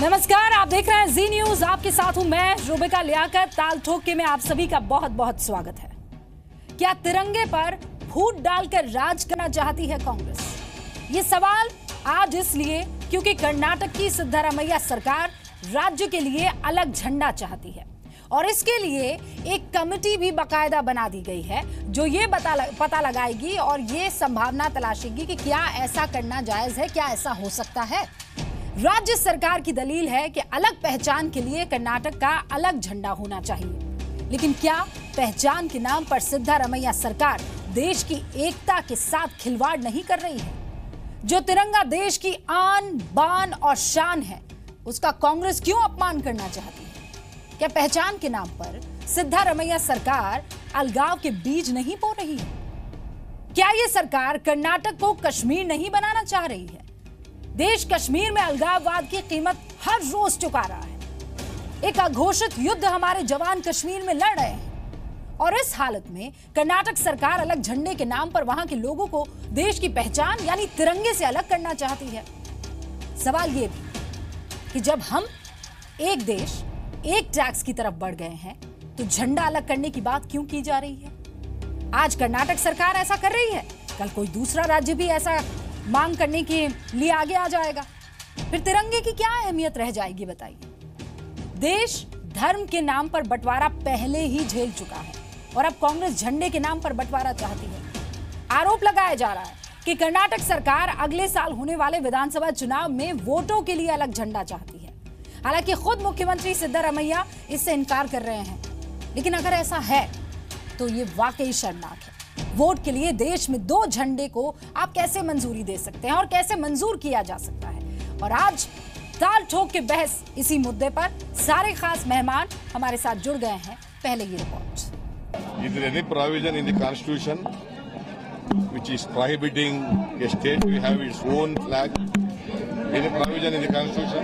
नमस्कार, आप देख रहे हैं जी न्यूज। आपके साथ हूं मैं रुबिका लियाकत। ताल ठोक के में आप सभी का बहुत बहुत स्वागत है। क्या तिरंगे पर फूट डालकर राज करना चाहती है कांग्रेस? ये सवाल आज इसलिए क्योंकि कर्नाटक की सिद्धारमैया सरकार राज्य के लिए अलग झंडा चाहती है और इसके लिए एक कमेटी भी बाकायदा बना दी गई है जो ये पता लगाएगी और ये संभावना तलाशेगी कि क्या ऐसा करना जायज है, क्या ऐसा हो सकता है। राज्य सरकार की दलील है कि अलग पहचान के लिए कर्नाटक का अलग झंडा होना चाहिए, लेकिन क्या पहचान के नाम पर सिद्धारमैया सरकार देश की एकता के साथ खिलवाड़ नहीं कर रही है? जो तिरंगा देश की आन बान और शान है, उसका कांग्रेस क्यों अपमान करना चाहती है? क्या पहचान के नाम पर सिद्धारमैया सरकार अलगाव के बीज नहीं बो रही है? क्या यह सरकार कर्नाटक को कश्मीर नहीं बनाना चाह रही है? देश कश्मीर में अलगाववाद की कीमत हर रोज चुका रहा है। एक अघोषित युद्ध हमारे जवान कश्मीर में लड़ रहे हैं और इस हालत में कर्नाटक सरकार अलग झंडे के नाम पर वहां के लोगों को देश की पहचान यानी तिरंगे से अलग करना चाहती है। सवाल यह भी कि जब हम एक देश एक टैक्स की तरफ बढ़ गए हैं तो झंडा अलग करने की बात क्यों की जा रही है? आज कर्नाटक सरकार ऐसा कर रही है, कल कोई दूसरा राज्य भी ऐसा मांग करने के लिए आगे आ जाएगा। फिर तिरंगे की क्या अहमियत रह जाएगी बताइए? देश धर्म के नाम पर बंटवारा पहले ही झेल चुका है और अब कांग्रेस झंडे के नाम पर बंटवारा चाहती है। आरोप लगाया जा रहा है कि कर्नाटक सरकार अगले साल होने वाले विधानसभा चुनाव में वोटों के लिए अलग झंडा चाहती है। हालांकि खुद मुख्यमंत्री सिद्धारमैया इससे इनकार कर रहे हैं, लेकिन अगर ऐसा है तो ये वाकई शर्मनाक है। वोट के लिए देश में दो झंडे को आप कैसे मंजूरी दे सकते हैं और कैसे मंजूर किया जा सकता है? और आज ताल ठोक के बहस इसी मुद्दे पर सारे खास मेहमान हमारे साथ जुड़ गए हैं। पहले ये report. Is there any provision in the constitution which is prohibiting a state to have its own flag? Any provision in the constitution?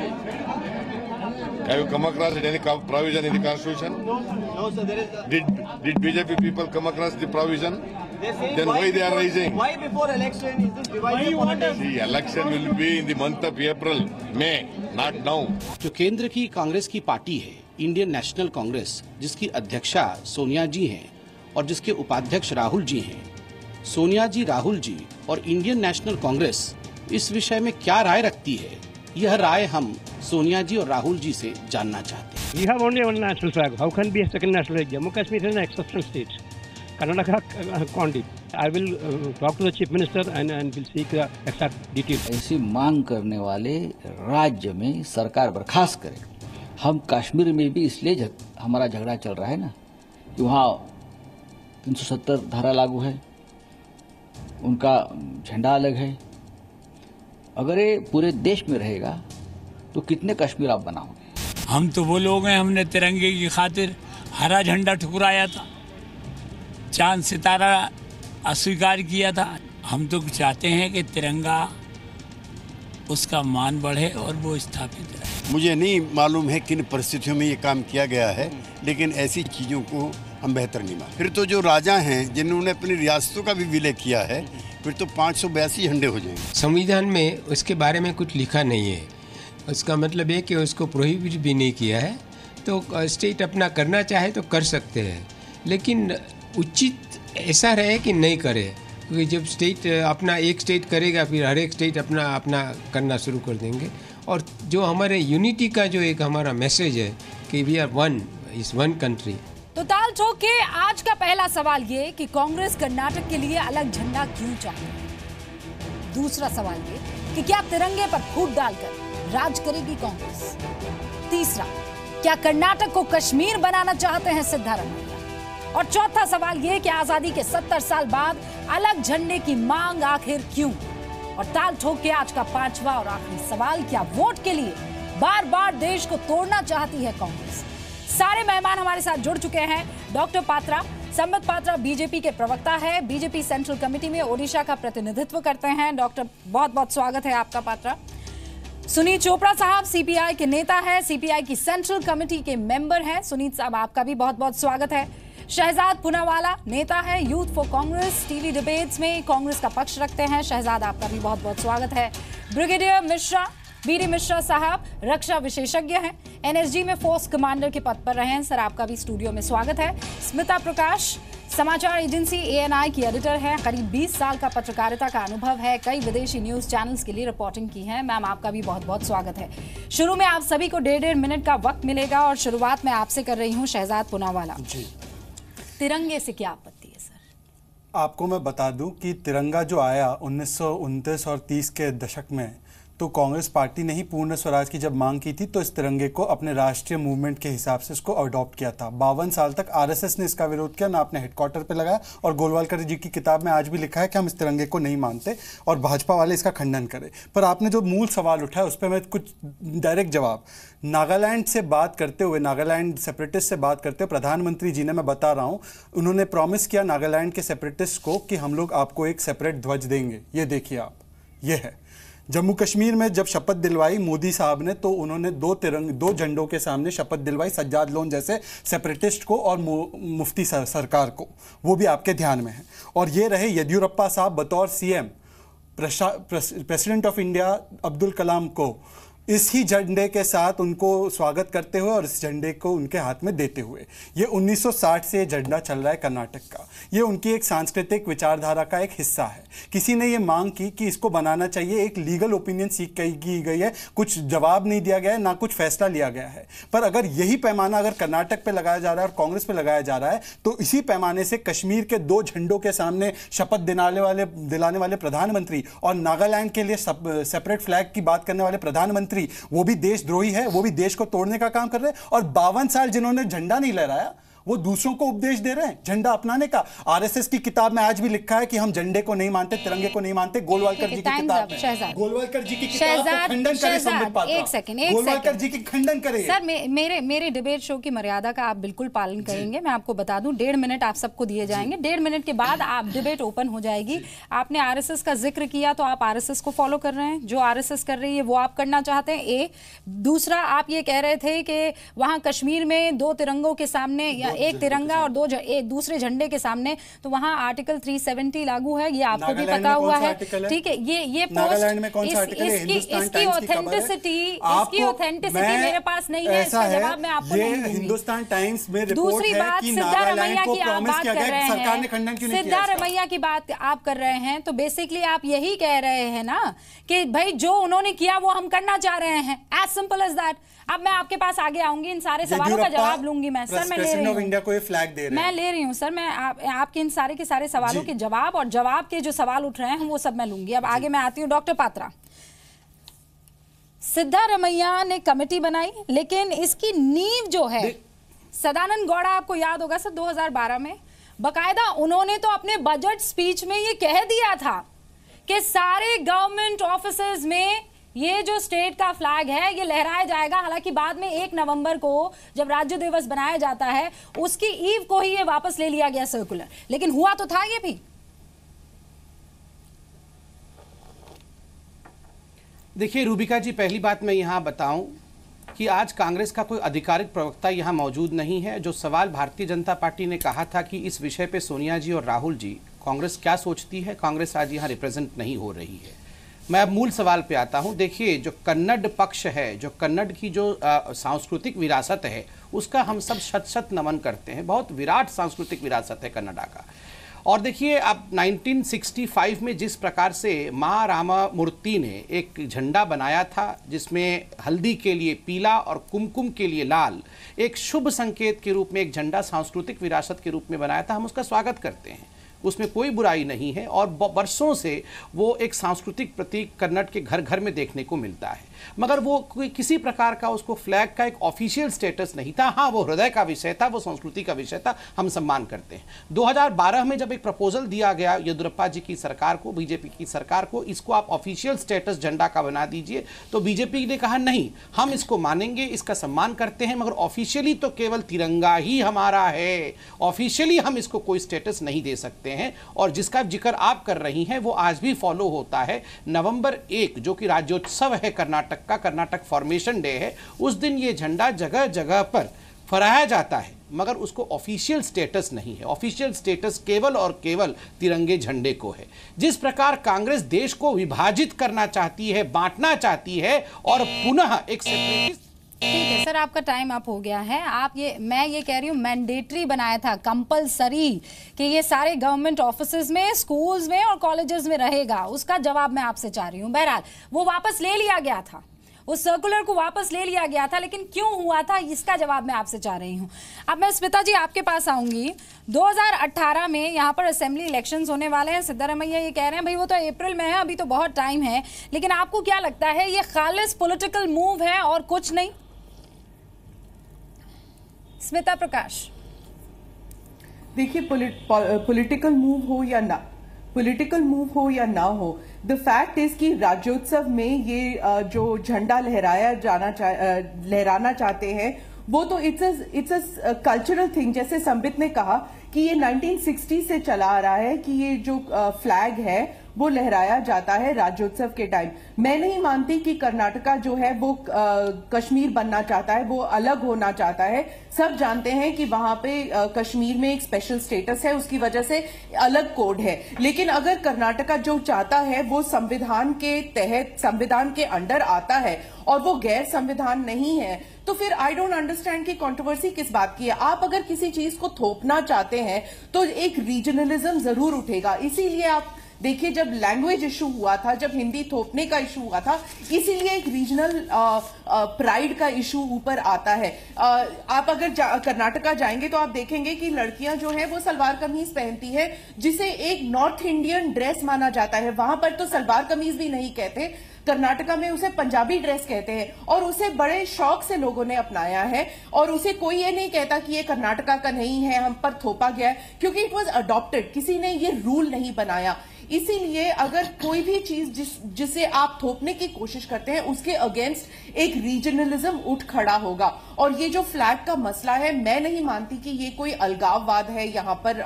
Have you come across any provision in the constitution? No, sir. There is. Did BJP people come across the provision? Then why they are raising? Why before election is this divisive politics? The election will be in the month of April, May, not now. जो केंद्र की कांग्रेस की party है, Indian national Congress, जिसकी अध्यक्षा सोनिया जी हैं और जिसके उपाध्यक्ष राहुल जी हैं, सोनिया जी, राहुल जी और इंडियन नेशनल कांग्रेस इस विषय में क्या राय रखती है, यह राय हम सोनिया जी और राहुल जी से जानना चाहते हैं। We have only one national flag. How can be a second national flag? Jammu Kashmir is an exceptional state. Karnataka can't it. I will talk to the chief minister and will seek the exact details. ऐसी मांग करने वाले राज्य में सरकार बर्खास्त करे। हम कश्मीर में भी इसलिए हमारा झगड़ा चल रहा है ना कि वहाँ 370 धारा लागू है, उनका झंडा अलग है। अगर ये पूरे देश में रहेगा तो कितने कश्मीर आप बनाओगे? हम तो वो लोग हैं, हमने तिरंगे की खातिर हरा झंडा ठुकराया था, चांद सितारा अस्वीकार किया था। हम तो चाहते हैं कि तिरंगा उसका मान बढ़े और वो स्थापित रहे। मुझे नहीं मालूम है किन परिस्थितियों में ये काम किया गया है, लेकिन ऐसी चीज़ों को हम बेहतर नहीं मानते। फिर तो जो राजा हैं जिन्होंने अपनी रियासतों का भी विलय किया है, फिर तो 582 झंडे हो जाएंगे। संविधान में उसके बारे में कुछ लिखा नहीं है। उसका मतलब है कि उसको प्रोहिबिट भी नहीं किया है, तो स्टेट अपना करना चाहे तो कर सकते हैं, लेकिन उचित ऐसा रहे कि नहीं करे, क्योंकि जब स्टेट अपना एक स्टेट करेगा फिर हर एक स्टेट अपना अपना करना शुरू कर देंगे। और जो हमारे यूनिटी का जो एक हमारा मैसेज है कि we are one, is one country. तो ताल ठोक के आज का पहला सवाल ये कि कांग्रेस कर्नाटक के लिए अलग झंडा क्यों चाहती है? दूसरा सवाल ये कि क्या तिरंगे पर फूट डालकर राज करेगी कांग्रेस? तीसरा, क्या कर्नाटक को कश्मीर बनाना चाहते हैं सिद्धारमैया? और चौथा सवाल ये कि आजादी के 70 साल बाद अलग झंडे की मांग आखिर क्यों? और ताल ठोक के आज का पांचवा और आखिरी सवाल, क्या वोट के लिए बार बार देश को तोड़ना चाहती है कांग्रेस? सारे मेहमान हमारे साथ जुड़ चुके हैं। डॉक्टर पात्रा, संबित पात्रा बीजेपी के प्रवक्ता है, बीजेपी सेंट्रल कमेटी में ओडिशा का प्रतिनिधित्व करते हैं। डॉक्टर, बहुत बहुत स्वागत है आपका। पात्रा, सुनीत चोपड़ा साहब सीपीआई के नेता है, सीपीआई की सेंट्रल कमेटी के मेंबर हैं। सुनीत साहब, आपका भी बहुत बहुत स्वागत है। शहजाद पूनावाला नेता है, youth for Congress, TV debates में कांग्रेस का पक्ष रखते हैं। शहजाद, आपका भी बहुत बहुत स्वागत है। ब्रिगेडियर मिश्रा बीडी मिश्रा साहब रक्षा विशेषज्ञ हैं, एनएसजी में फोर्स कमांडर के पद पर रहे हैं। सर, आपका भी स्टूडियो में स्वागत है। स्मिता प्रकाश समाचार एजेंसी एएनआई की एडिटर है, करीब 20 साल का पत्रकारिता का अनुभव है, कई विदेशी न्यूज चैनल्स के लिए रिपोर्टिंग की है। मैम, आपका भी बहुत बहुत स्वागत है। शुरू में आप सभी को 1.5 मिनट का वक्त मिलेगा और शुरुआत मैं आपसे कर रही हूँ शहजाद पूनावाला जी। तिरंगे से क्या आपत्ति है सर? आपको मैं बता दूं कि तिरंगा जो आया 1929 और 30 के दशक में, तो कांग्रेस पार्टी ने ही पूर्ण स्वराज की जब मांग की थी तो इस तिरंगे को अपने राष्ट्रीय मूवमेंट के हिसाब से इसको अडॉप्ट किया था। 52 साल तक आरएसएस ने इसका विरोध किया, ना अपने हेडक्वार्टर पे लगाया, और गोलवालकर जी की किताब में आज भी लिखा है कि हम इस तिरंगे को नहीं मानते और भाजपा वाले इसका खंडन करें। पर आपने जो मूल सवाल उठाया उस पर मैं कुछ डायरेक्ट जवाब, नागालैंड से बात करते हुए, नागालैंड सेपरेटिस्ट से बात करते हुए प्रधानमंत्री जी ने, मैं बता रहा हूँ, उन्होंने प्रॉमिस किया नागालैंड के सेपरेटिस्ट को कि हम लोग आपको एक सेपरेट ध्वज देंगे। ये देखिए आप, ये है। जम्मू कश्मीर में जब शपथ दिलवाई मोदी साहब ने, तो उन्होंने दो झंडों के सामने शपथ दिलवाई, सज्जाद लोन जैसे सेपरेटिस्ट को और मुफ्ती सरकार को, वो भी आपके ध्यान में है। और ये रहे येदियुरप्पा साहब बतौर CM, president of India Abdul Kalam को इस ही झंडे के साथ उनको स्वागत करते हुए और इस झंडे को उनके हाथ में देते हुए। ये 1960 से ये झंडा चल रहा है कर्नाटक का। ये उनकी एक सांस्कृतिक विचारधारा का एक हिस्सा है। किसी ने ये मांग की कि इसको बनाना चाहिए, एक लीगल ओपिनियन सीख की गई है, कुछ जवाब नहीं दिया गया है, ना कुछ फैसला लिया गया है। पर अगर यही पैमाना अगर कर्नाटक पे लगाया जा रहा है और कांग्रेस पे लगाया जा रहा है, तो इसी पैमाने से कश्मीर के 2 झंडों के सामने शपथ दिलाने वाले प्रधानमंत्री और नागालैंड के लिए सेपरेट फ्लैग की बात करने वाले प्रधानमंत्री, वो भी देशद्रोही है, वो भी देश को तोड़ने का काम कर रहे हैं। और 52 साल जिन्होंने झंडा नहीं लहराया, वो दूसरों को उपदेश दे रहे हैं झंडा अपनाने का। आरएसएस की किताब में आज भी लिखा है कि हम झंडे को नहीं मानते, तिरंगे को नहीं मानते। गोलवालकर जी की किताब में, गोलवालकर जी की किताब का खंडन करे संबित पात्रा। एक सेकंड, गोलवालकर जी की खंडन करे। सर, मेरे डिबेट शो की मर्यादा का आप बिल्कुल पालन करेंगे। मैं आपको बता दूं 1.5 मिनट आप सबको दिए जाएंगे। 1.5 मिनट के बाद आप डिबेट ओपन हो जाएगी। आपने आरएसएस का जिक्र किया, तो आप आरएसएस को फॉलो कर रहे हैं, जो आरएसएस कर रही है वो आप करना चाहते हैं। ए दूसरा, आप ये कह रहे थे कि वहां कश्मीर में 2 तिरंगों के सामने, या एक तिरंगा और एक दूसरे झंडे के सामने, तो वहां आर्टिकल 370 लागू है, ये आपको भी पता हुआ है। ठीक है, ये नागालैंड में कौन सा आर्टिकल है? इसकी ऑथेंटिसिटी मेरे पास नहीं है, इसका जवाब मैं आपको नहीं दूंगी। हिंदुस्तान टाइम्स में रिपोर्ट है कि नागालैंड को प्रॉमिस किया गया, सरकार ने खंडन क्यों नहीं किया? सिद्धारमैया की बात आप कर रहे हैं, तो बेसिकली आप यही कह रहे हैं ना कि भाई जो उन्होंने किया वो हम करना चाह रहे हैं, एज सिंपल एज दैट। अब मैं आपके पास आगे आऊंगी, इन सारे सवालों का जवाब लूंगी मैं। सर, मैं ले रही हूँ, इंडिया को ये फ्लैग दे रहे हैं, मैं ले रही हूँ सर, मैं आपके इन सारे के सारे सवालों के जवाब, और जवाब के जो सवाल उठ रहे हैं वो सब मैं लूंगी। अब आगे मैं आती हूँ डॉक्टर पात्रा। सिद्धारमैया ने कमेटी बनाई, लेकिन इसकी नींव जो है, सदानंद गौड़ा आपको याद होगा सर 2012 में बकायदा उन्होंने तो अपने बजट स्पीच में ये कह दिया था कि सारे गवर्नमेंट ऑफिसेज में ये जो स्टेट का फ्लैग है ये लहराया जाएगा। हालांकि बाद में 1 नवंबर को जब राज्य दिवस बनाया जाता है, उसकी ईव को ही ये वापस ले लिया गया सर्कुलर, लेकिन हुआ तो था ये भी। देखिए रूबिका जी, पहली बात मैं यहाँ बताऊं कि आज कांग्रेस का कोई आधिकारिक प्रवक्ता यहाँ मौजूद नहीं है। जो सवाल भारतीय जनता पार्टी ने कहा था कि इस विषय पे सोनिया जी और राहुल जी, कांग्रेस क्या सोचती है, कांग्रेस आज यहाँ रिप्रेजेंट नहीं हो रही है। मैं अब मूल सवाल पे आता हूँ। देखिए, जो कन्नड़ पक्ष है, जो कन्नड़ की जो सांस्कृतिक विरासत है, उसका हम सब शत शत नमन करते हैं। बहुत विराट सांस्कृतिक विरासत है कन्नड़ा का। और देखिए, अब 1965 में जिस प्रकार से माँ रामामूर्ति ने एक झंडा बनाया था, जिसमें हल्दी के लिए पीला और कुमकुम के लिए लाल, एक शुभ संकेत के रूप में एक झंडा सांस्कृतिक विरासत के रूप में बनाया था, हम उसका स्वागत करते हैं, उसमें कोई बुराई नहीं है। और वर्षों से वो एक सांस्कृतिक प्रतीक कन्नड़ के घर घर में देखने को मिलता है, मगर वो कोई किसी प्रकार का उसको फ्लैग का एक ऑफिशियल स्टेटस नहीं था। हाँ, वो हृदय का विषय था, वो संस्कृति का विषय था, हम सम्मान करते हैं। 2012 में जब एक प्रपोजल दिया गया येदियुरप्पा जी की सरकार को, बीजेपी की सरकार को, इसको आप ऑफिशियल स्टेटस झंडा का बना दीजिए, तो बीजेपी ने कहा नहीं, हम इसको मानेंगे, इसका सम्मान करते हैं, मगर ऑफिशियली तो केवल तिरंगा ही हमारा है, ऑफिशियली हम इसको कोई स्टेटस नहीं दे सकते हैं। और जिसका जिक्र आप कर रही हैं वो आज भी फॉलो होता है। नवंबर 1 जो कि राज्योत्सव है कर्नाटक का, कर्नाटक फॉर्मेशन डे है, उस दिन ये झंडा जगह जगह पर फहराया जाता है। मगर उसको ऑफिशियल स्टेटस नहीं है। ऑफिशियल स्टेटस केवल और केवल तिरंगे झंडे को है। जिस प्रकार कांग्रेस देश को विभाजित करना चाहती है, बांटना चाहती है और पुनः एक सेपरेटिस्ट। ठीक है सर, आपका टाइम अप हो गया है। मैं ये कह रही हूँ मैंडेटरी बनाया था, कंपलसरी, कि ये सारे गवर्नमेंट ऑफिसेज में, स्कूल्स में और कॉलेजेस में रहेगा। उसका जवाब मैं आपसे चाह रही हूँ। बहरहाल वो वापस ले लिया गया था, उस सर्कुलर को वापस ले लिया गया था, लेकिन क्यों हुआ था इसका जवाब मैं आपसे चाह रही हूँ। अब मैं स्मिता जी आपके पास आऊंगी। 2018 में यहाँ पर असेंबली इलेक्शंस होने वाले हैं। सिद्धारमैया ये कह रहे हैं भाई वो तो अप्रैल में है, अभी तो बहुत टाइम है, लेकिन आपको क्या लगता है ये खालिस पॉलिटिकल मूव है और कुछ नहीं? स्मिता प्रकाश। देखिए, पॉलिटिकल मूव हो या ना हो, द फैक्ट इज कि राज्योत्सव में ये जो झंडा लहराना चाहते हैं वो तो इट्स अ कल्चरल थिंग। जैसे संबित ने कहा कि ये 1960 से चला आ रहा है कि ये जो फ्लैग है वो लहराया जाता है राज्योत्सव के टाइम। मैं नहीं मानती कि कर्नाटका जो है वो कश्मीर बनना चाहता है, वो अलग होना चाहता है। सब जानते हैं कि वहां पे कश्मीर में एक स्पेशल स्टेटस है, उसकी वजह से अलग कोड है। लेकिन अगर कर्नाटका जो चाहता है वो संविधान के तहत, संविधान के अंडर आता है और वो गैर संविधान नहीं है, तो फिर आई डोंट अंडरस्टैंड कि कंट्रोवर्सी किस बात की है। आप अगर किसी चीज को थोपना चाहते हैं तो एक रीजनलिज्म जरूर उठेगा। इसीलिए आप देखिए, जब लैंग्वेज इशू हुआ था, जब हिंदी थोपने का इशू हुआ था, इसीलिए एक रीजनल प्राइड का इशू ऊपर आता है। आप अगर कर्नाटका जाएंगे तो आप देखेंगे कि लड़कियां जो है वो सलवार कमीज पहनती है, जिसे एक नॉर्थ इंडियन ड्रेस माना जाता है। वहां पर तो सलवार कमीज भी नहीं कहते, कर्नाटका में उसे पंजाबी ड्रेस कहते हैं, और उसे बड़े शौक से लोगों ने अपनाया है। और उसे कोई ये नहीं कहता कि ये कर्नाटका का नहीं है, हम पर थोपा गया है, क्योंकि इट वाज अडॉप्टेड, किसी ने ये रूल नहीं बनाया। इसीलिए अगर कोई भी चीज जिसे आप थोपने की कोशिश करते हैं, उसके अगेंस्ट एक रीजनलिज्म उठ खड़ा होगा। और ये जो फ्लैग का मसला है, मैं नहीं मानती कि ये कोई अलगाववाद है यहाँ पर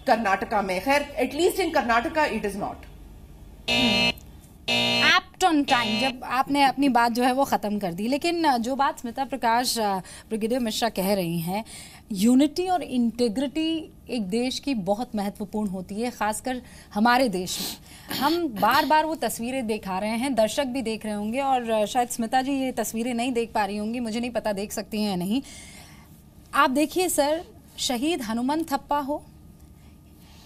कर्नाटका में। खैर, at least in Karnataka it is not. Apt on time, जब आपने अपनी बात जो है वो ख़त्म कर दी। लेकिन जो बात स्मिता प्रकाश, ब्रिगेडियर मिश्रा कह रही हैं, यूनिटी और इंटीग्रिटी एक देश की बहुत महत्वपूर्ण होती है, खासकर हमारे देश में। हम बार बार वो तस्वीरें दिखा रहे हैं, दर्शक भी देख रहे होंगे, और शायद स्मिता जी ये तस्वीरें नहीं देख पा रही होंगी, मुझे नहीं पता देख सकती हैं या नहीं। आप देखिए सर, शहीद हनुमंत थप्पा हो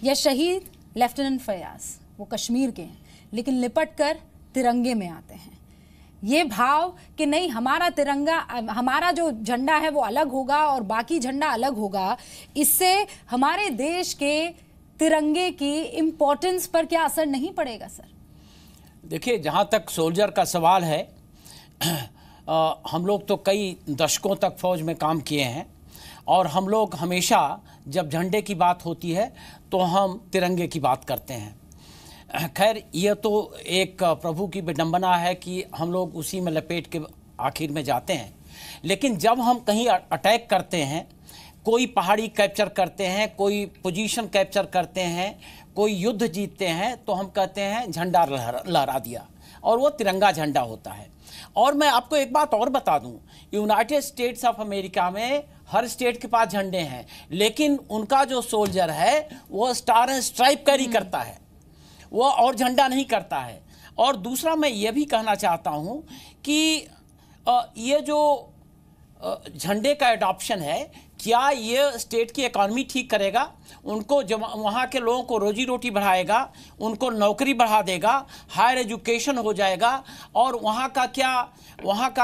या शहीद लेफ्टिनेंट फयाज, वो कश्मीर के हैं, लेकिन लिपट कर तिरंगे में आते हैं। ये भाव कि नहीं, हमारा तिरंगा, हमारा जो झंडा है वो अलग होगा और बाकी झंडा अलग होगा, इससे हमारे देश के तिरंगे की इम्पोर्टेंस पर क्या असर नहीं पड़ेगा सर? देखिए, जहाँ तक सोल्जर का सवाल है, हम लोग तो कई दशकों तक फौज में काम किए हैं, और हम लोग हमेशा जब झंडे की बात होती है तो हम तिरंगे की बात करते हैं। खैर, यह तो एक प्रभु की विडंबना है कि हम लोग उसी में लपेट के आखिर में जाते हैं। लेकिन जब हम कहीं अटैक करते हैं, कोई पहाड़ी कैप्चर करते हैं, कोई पोजीशन कैप्चर करते हैं, कोई युद्ध जीतते हैं, तो हम कहते हैं झंडा लहरा दिया, और वो तिरंगा झंडा होता है। और मैं आपको एक बात और बता दूं, यूनाइटेड स्टेट्स ऑफ अमेरिका में हर स्टेट के पास झंडे हैं, लेकिन उनका जो सोल्जर है वो स्टार एंड स्ट्राइप कैरी करता है, वो और झंडा नहीं करता है। और दूसरा मैं ये भी कहना चाहता हूँ कि ये जो झंडे का एडॉप्शन है, क्या ये स्टेट की इकॉनमी ठीक करेगा? उनको जब वहाँ के लोगों को रोजी रोटी बढ़ाएगा, उनको नौकरी बढ़ा देगा, हायर एजुकेशन हो जाएगा, और वहाँ का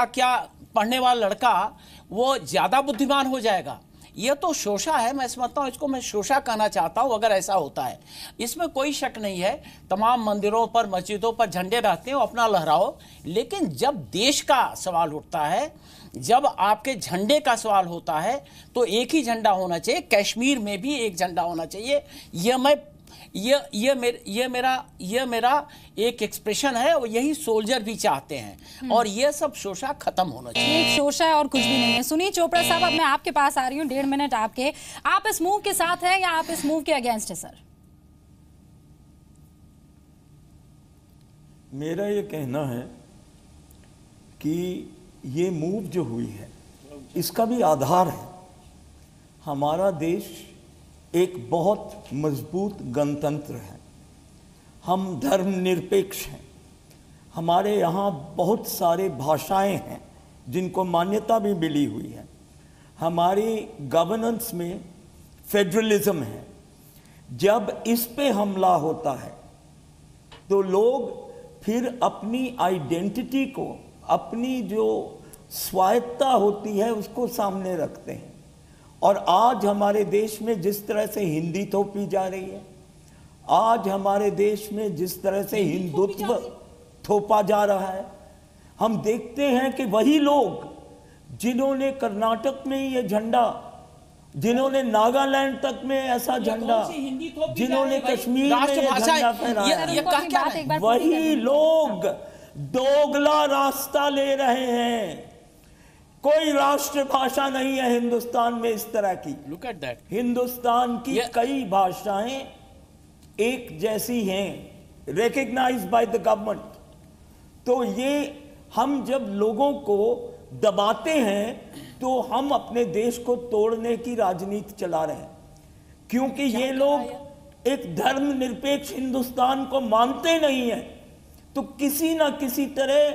क्या पढ़ने वाला लड़का वो ज़्यादा बुद्धिमान हो जाएगा? ये तो शोषा है, मैं समझता हूँ इसको मैं शोषा कहना चाहता हूँ अगर ऐसा होता है। इसमें कोई शक नहीं है, तमाम मंदिरों पर, मस्जिदों पर झंडे रहते हैं, अपना लहराओ। लेकिन जब देश का सवाल उठता है, जब आपके झंडे का सवाल होता है, तो एक ही झंडा होना चाहिए। कश्मीर में भी एक झंडा होना चाहिए। ये मेरा एक एक्सप्रेशन है, और यही सोल्जर भी चाहते हैं, और ये सब शोषा खत्म होना चाहिए। एक शोषा है और कुछ भी नहीं है। सुनील चोपड़ा साहब, अब मैं आपके पास आ रही हूँ, 1.5 मिनट आपके। आप इस मूव के साथ हैं या आप इस मूव के अगेंस्ट है सर? मेरा ये कहना है कि ये मूव जो हुई है, इसका भी आधार है। हमारा देश एक बहुत मजबूत गणतंत्र है। हम धर्मनिरपेक्ष हैं। हमारे यहाँ बहुत सारे भाषाएं हैं जिनको मान्यता भी मिली हुई है। हमारी गवर्नेंस में फेडरलिज्म है। जब इस पे हमला होता है तो लोग फिर अपनी आइडेंटिटी को, अपनी जो स्वायत्ता होती है उसको सामने रखते हैं। और आज हमारे देश में जिस तरह से हिंदी थोपी जा रही है, आज हमारे देश में जिस तरह से हिंदुत्व थोपा जा रहा है, हम देखते हैं कि वही लोग जिन्होंने कर्नाटक में ये झंडा, जिन्होंने नागालैंड तक में ऐसा झंडा, जिन्होंने कश्मीर में ये झंडा फहराया, वही लोग दोगला रास्ता ले रहे हैं। कोई राष्ट्रभाषा नहीं है हिंदुस्तान में इस तरह की। Look at that. हिंदुस्तान की कई भाषाएं एक जैसी हैं, रिकॉग्नाइज बाय द गवर्नमेंट। तो ये हम जब लोगों को दबाते हैं तो हम अपने देश को तोड़ने की राजनीति चला रहे हैं, क्योंकि ये लोग एक धर्मनिरपेक्ष हिंदुस्तान को मानते नहीं हैं। तो किसी ना किसी तरह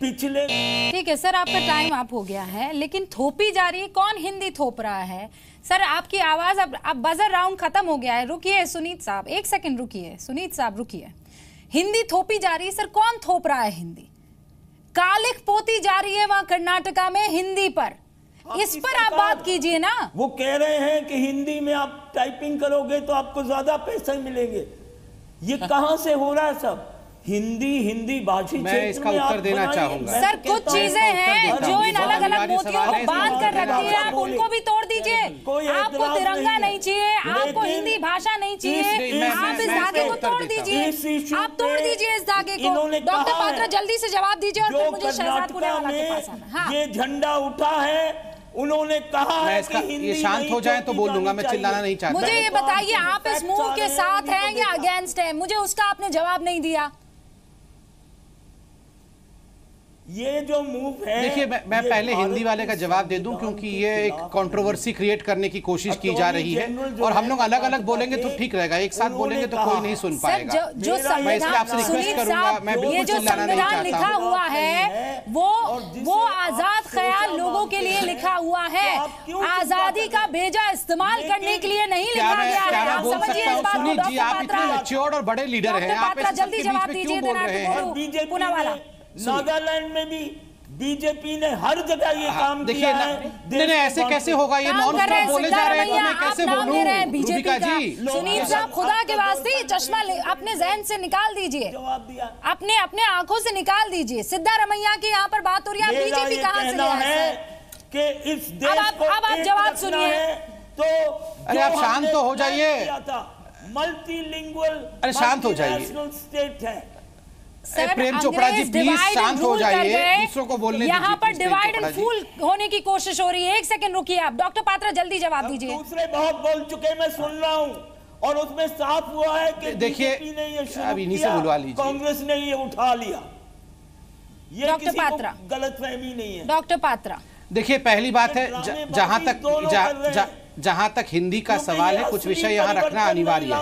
पिछले। ठीक है सर, आपका टाइम आप हो गया है, लेकिन थोपी जा रही है, कौन हिंदी थोप रहा है? सर आपकी आवाज अब बजर राउंड खत्म हो गया है। रुकिए सुनीत साहब, एक सेकंड रुकिए। सुनीत साहब रुकिए। हिंदी थोपी जा रही है सर, कौन थोप रहा है हिंदी? कालिख पोती जा रही है वहां कर्नाटका में हिंदी पर। इस पर आप बात कीजिए ना। वो कह रहे हैं कि हिंदी में आप टाइपिंग करोगे तो आपको ज्यादा पैसे मिलेंगे। ये कहां से हो रहा है सब? हिंदी भाषी मैं इसका उत्तर देना चाहूंगा। सर कुछ चीजें हैं जो इन अलग अलग मोतियों को बांध कर रखती है, आप उनको भी तोड़ दीजिए। आपको तिरंगा नहीं चाहिए, आपको हिंदी भाषा नहीं चाहिए, आप इस धागे को तोड़ दीजिए। आप तोड़ दीजिए इस धागे को। डॉक्टर पात्रा जल्दी से जवाब दीजिए और फिर मुझे शहजाद पुनेवाला के पास आना। हाँ, ये झंडा उठा है, उन्होंने कहा है कि हिंदी ये शांत हो जाए तो बोल दूंगा, मैं चिल्लाना नहीं चाहता। मुझे ये बताइए आप इस मूव के साथ हैं या अगेंस्ट हैं? मुझे उसका आपने जवाब नहीं दिया। ये जो मूव है, देखिए मैं पहले हिंदी वाले का जवाब दे दूं, क्योंकि ये एक कंट्रोवर्सी क्रिएट करने की कोशिश की जा रही है और हम लोग अलग अलग बोलेंगे तो ठीक रहेगा, एक साथ बोलेंगे तो कोई नहीं सुन पाएगा। जो मैं इसलिए आपसे रिक्वेस्ट करूंगा, मैं बिल्कुल चिल्लाना नहीं चाहता हूं। लिखा हुआ है वो आजाद ख्याल लोगों के लिए लिखा हुआ है, आजादी का भेजा इस्तेमाल करने के लिए नहीं लिखा गया है। आप समझिए इस बात को। जी आप इतने मैच्योर्ड और बड़े लीडर हैं, आप जल्दी जवाब दीजिए। बीजेपी नागालैंड में भी बीजेपी ने हर जगह ये काम किया है। नहीं ऐसे कैसे होगा? ये नॉन स्टॉप बोले जा रहे हैं, मैं कैसे बोलूं? बीजेपी का सुनील साहब, खुदा के वास्ते चश्मा अपने जहन से निकाल दीजिए, अपने आंखों से निकाल दीजिए। सिद्धारमैया की यहाँ पर बात हो रही है, बीजेपी कहाँ से लिया है कि इस देश को अब आप जवाब सुनिए। तो अरे आप शांत तो हो जाइए। मल्टीलिंगुअल, अरे शांत हो जाइए। नेशनल स्टेट है। प्रेम चोपड़ा जी प्लीज शांत हो जाइए, दूसरों को बोलने दीजिए। यहाँ पर डिवाइड एंड फूल होने की कोशिश हो रही है। एक सेकंड रुकिए आप। डॉक्टर पात्रा जल्दी जवाब दीजिए। दूसरे बहुत बोल चुके, मैं सुन रहा हूँ और उसमें साफ हुआ है कि देखिए ने ये अब इन्हीं से बुलवा लीजिए, कांग्रेस ने ये उठा लिया। ये डॉक्टर पात्रा, गलतफहमी नहीं है। डॉक्टर पात्रा देखिए पहली बात है, जहां तक हिंदी का सवाल है, कुछ विषय यहाँ रखना अनिवार्य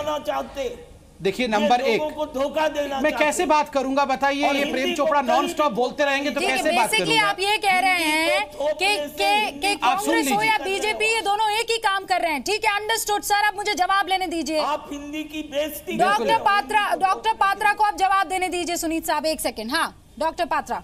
है। देखिए नंबर एक, धोखा देना मैं कैसे बात करूंगा बताइए? ये प्रेम चोपड़ा नॉन स्टॉप बोलते रहेंगे तो कैसे बात करूंगा? आप ये कह रहे हैं कि कांग्रेस हो या बीजेपी, ये दोनों एक ही काम कर रहे हैं। ठीक है, अंडरस्टूड सर। आप मुझे जवाब लेने दीजिए। आप हिंदी की बेइज्जती। डॉक्टर पात्रा को आप जवाब देने दीजिए। सुनीत साहब एक सेकंड। हाँ डॉक्टर पात्रा।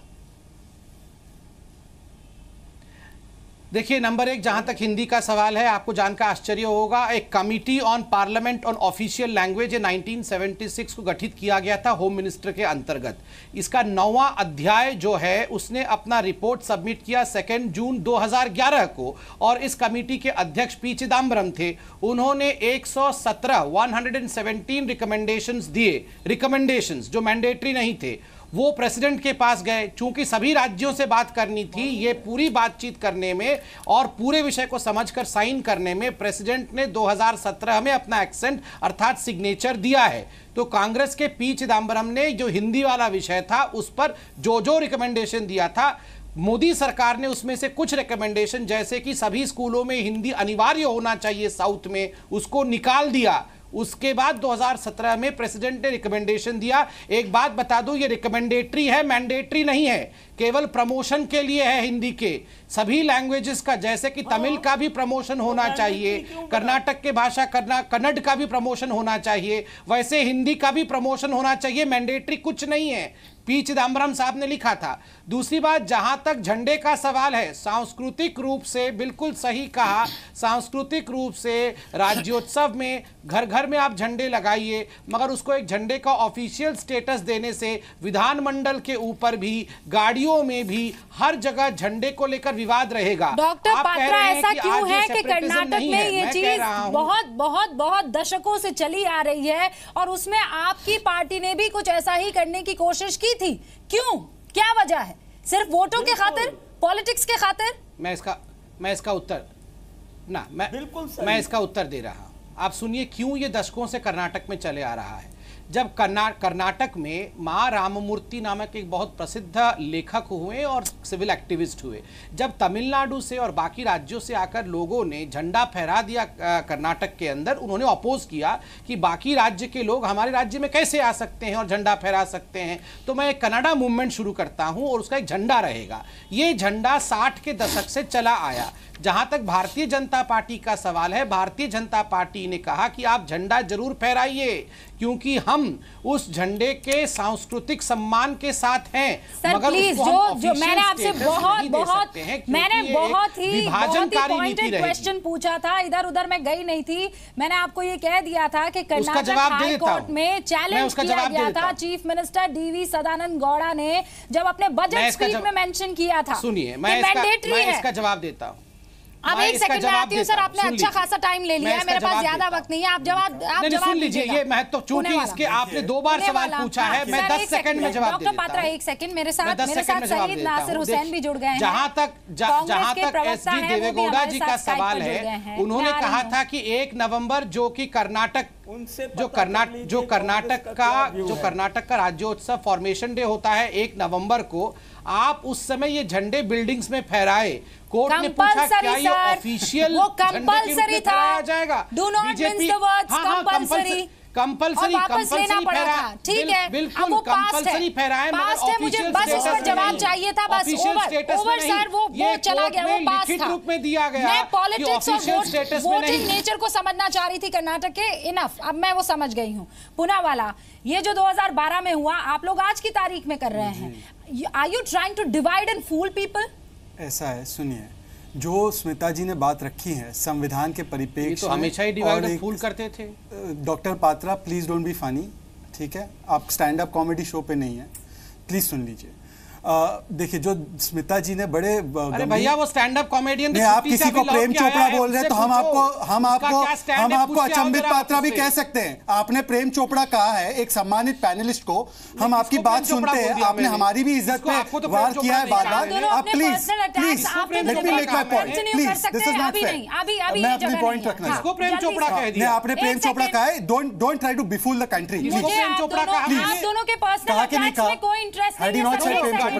देखिए नंबर एक, जहां तक हिंदी का सवाल है, आपको जानकर आश्चर्य होगा, एक committee on parliament on official language 1976 को गठित किया गया था होम मिनिस्टर के अंतर्गत। इसका 9वां अध्याय जो है उसने अपना रिपोर्ट सबमिट किया 2 जून 2011 को और इस कमेटी के अध्यक्ष पी चिदम्बरम थे। उन्होंने 117 रिकमेंडेशंस दिए, रिकमेंडेशंस जो मैंडेटरी नहीं थे। वो प्रेसिडेंट के पास गए, चूंकि सभी राज्यों से बात करनी थी, ये पूरी बातचीत करने में और पूरे विषय को समझकर साइन करने में प्रेसिडेंट ने 2017 में अपना एक्सेंट अर्थात सिग्नेचर दिया है। तो कांग्रेस के पी चिदम्बरम ने जो हिंदी वाला विषय था उस पर जो रिकमेंडेशन दिया था मोदी सरकार ने उसमें से कुछ रिकमेंडेशन, जैसे कि सभी स्कूलों में हिंदी अनिवार्य होना चाहिए साउथ में, उसको निकाल दिया। उसके बाद 2017 में प्रेसिडेंट ने रिकमेंडेशन दिया। एक बात बता दूं, ये रिकमेंडेटरी है, मैंडेटरी नहीं है, केवल प्रमोशन के लिए है हिंदी के। सभी लैंग्वेजेस का, जैसे कि तमिल का भी प्रमोशन होना चाहिए, कर्नाटक के भाषा कन्नड़ का भी प्रमोशन होना चाहिए, वैसे हिंदी का भी प्रमोशन होना चाहिए। मैंडेटरी कुछ नहीं है, पी चिदम्बरम साहब ने लिखा था। दूसरी बात, जहां तक झंडे का सवाल है, सांस्कृतिक रूप से बिल्कुल सही कहा, सांस्कृतिक रूप से राज्योत्सव में घर घर में आप झंडे लगाइए, मगर उसको एक झंडे का ऑफिशियल स्टेटस देने से विधानमंडल के ऊपर भी, गाड़ियों में भी, हर जगह झंडे को लेकर विवाद रहेगा। डॉक्टर पात्रा, ऐसा क्यों है कि कर्नाटक में ये चीज बहुत बहुत बहुत दशकों से चली आ रही है और उसमें आपकी पार्टी ने भी कुछ ऐसा ही करने की कोशिश की थी? क्यों, क्या वजह है? सिर्फ वोटों के खातिर, पॉलिटिक्स के खातिर? मैं इसका उत्तर दे रहा हूं। आप सुनिए क्यों ये दशकों से कर्नाटक में चले आ रहा है। जब कर्नाटक में मां राममूर्ति नामक एक बहुत प्रसिद्ध लेखक हुए और सिविल एक्टिविस्ट हुए, जब तमिलनाडु से और बाकी राज्यों से आकर लोगों ने झंडा फहरा दिया कर्नाटक के अंदर, उन्होंने अपोज किया कि बाकी राज्य के लोग हमारे राज्य में कैसे आ सकते हैं और झंडा फहरा सकते हैं। तो मैं एक कनाडा मूवमेंट शुरू करता हूं और उसका एक झंडा रहेगा। ये झंडा 60 के दशक से चला आया। जहां तक भारतीय जनता पार्टी का सवाल है, भारतीय जनता पार्टी ने कहा कि आप झंडा जरूर फहराइए, क्योंकि हम उस झंडे के सांस्कृतिक सम्मान के साथ हैं। सर मगर प्लीज, जो मैंने आपसे बहुत ही पॉइंटेड क्वेश्चन पूछा था, इधर उधर मैं गई नहीं थी। मैंने आपको ये कह दिया था कि कर्नाटक हाई कोर्ट में चैलेंज किया गया था chief minister DV Sadananda Gowda ने, जब अपने बजट स्पीच में मेंशन किया था। सुनिए, मैं इसका जवाब देता हूं। अब एक सेकंड में आती हूँ सर, आपने अच्छा खासा टाइम ले लिया है, मेरे पास ज्यादा वक्त नहीं है। आप जवाब सुन लीजिए। ये महत्व, चूंकि इसके आपने 2 बार सवाल पूछा है, मैं 10 सेकंड में जवाब देता हूं। डॉक्टर पात्रा, एक सेकंड मेरे साथ शहीद नासिर हुसैन भी जुड़ गए हैं। जहां तक एसडी देवेगौड़ा जी का सवाल है, उन्होंने कहा था कि 1 नवंबर जो कि कर्नाटक का राज्योत्सव फॉर्मेशन डे होता है 1 नवंबर को, आप उस समय ये झंडे बिल्डिंग्स में फहराए। कोर्ट ने पूछा क्या ये ऑफिशियल कंपल्सरी था? जाएगा। Do not miss the words compulsory. Compulsory लेना पड़ा था, ठीक है, बिल्कुल कंपल्सरी फहराए, पास्ट है, मुझे बस उस पर जवाब चाहिए था, बस ओवर सर, वो चला गया, वो पास था। रूप में दिया गया। मैं पॉलिटिक्स और वोटिंग नेचर को समझना चाह रही थी कर्नाटक के। इनफ, अब मैं वो समझ गई हूँ। पुनः वाला, ये जो 2012 में हुआ, आप लोग आज की तारीख में कर रहे हैं। Are you trying to divide and fool people? ऐसा है, सुनिए, जो स्मिता जी ने बात रखी है संविधान के परिप्रेक्ष्य, तो हमेशा ही डिवाइड और फूल करते थे। Doctor Patra, please don't be funny, ठीक है? आप स्टैंड अप कॉमेडी शो पे नहीं है, प्लीज सुन लीजिए। देखिए, जो स्मिता जी ने बड़े, अरे भैया वो स्टैंड अप कॉमेडियन, आप किसी को प्रेम चोपड़ा बोल रहे हैं तो हम आपको अचंभित पात्रा भी कह सकते हैं। आपने प्रेम चोपड़ा कहा है एक सम्मानित पैनलिस्ट को, हम आपकी बात सुनते हैं। आपने हमारी भी इज्जत पे वार किया है बार बार। आप please let me make my point, please, this is not fair. मैं अपनी पॉइंट रखना है। आपने प्रेम चोपड़ा कहा है, don't try to befool the country. Prem Chopra कहा, आप दोनों के पर्सनल अटैक्स में कोई इंटरेस्ट नहीं है। मैं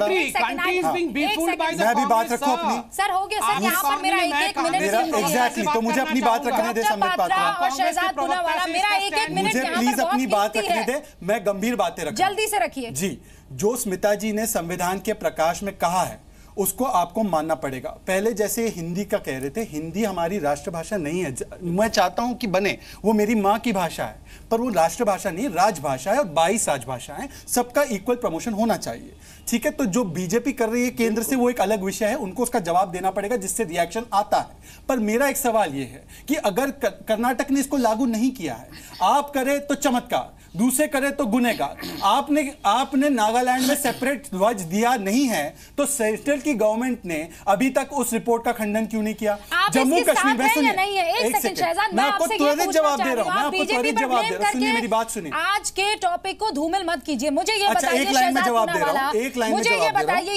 भी बात रखूं अपनी। सर हो गया सर, यहाँ पर मेरा एक मिनट एग्जैक्टली, तो मुझे अपनी बात रखने दे संबित पात्रा और शहजाद पूनावाला, मेरा एक मिनट मुझे प्लीज अपनी बात रखने दे, मैं गंभीर बातें रखूं। जल्दी से रखिए जी। जो स्मिता जी ने संविधान के प्रकाश में कहा है उसको आपको मानना पड़ेगा। पहले जैसे हिंदी का कह रहे थे, हिंदी हमारी राष्ट्रभाषा नहीं है। मैं चाहता हूं कि बने, वो मेरी मां की भाषा है, पर वो राष्ट्रभाषा नहीं, राजभाषा है और 22 राजभाषाएं, सबका इक्वल प्रमोशन होना चाहिए, ठीक है? तो जो बीजेपी कर रही है केंद्र से, वो एक अलग विषय है, उनको उसका जवाब देना पड़ेगा, जिससे रिएक्शन आता है। पर मेरा एक सवाल ये है कि अगर कर्नाटक ने इसको लागू नहीं किया है, आप करें तो चमत्कार, दूसरे करे तो गुनहगार। आपने नागालैंड में सेपरेट ध्वज दिया नहीं है, तो सेंट्रल की गवर्नमेंट ने अभी तक उस रिपोर्ट का खंडन क्यों नहीं किया? जम्मू कश्मीर में सुनिए, एक सेकंड, मैं आपको त्वरित जवाब दे रहा हूं, मैं आपको त्वरित जवाब दे रहा हूं, सुनिए मेरी बात सुनिए। आज के टॉपिक को धूमिल मत कीजिए, मुझे ये बताइए, एक लाइन में जवाब दे रहा हूं, एक लाइन में मुझे ये बताइए,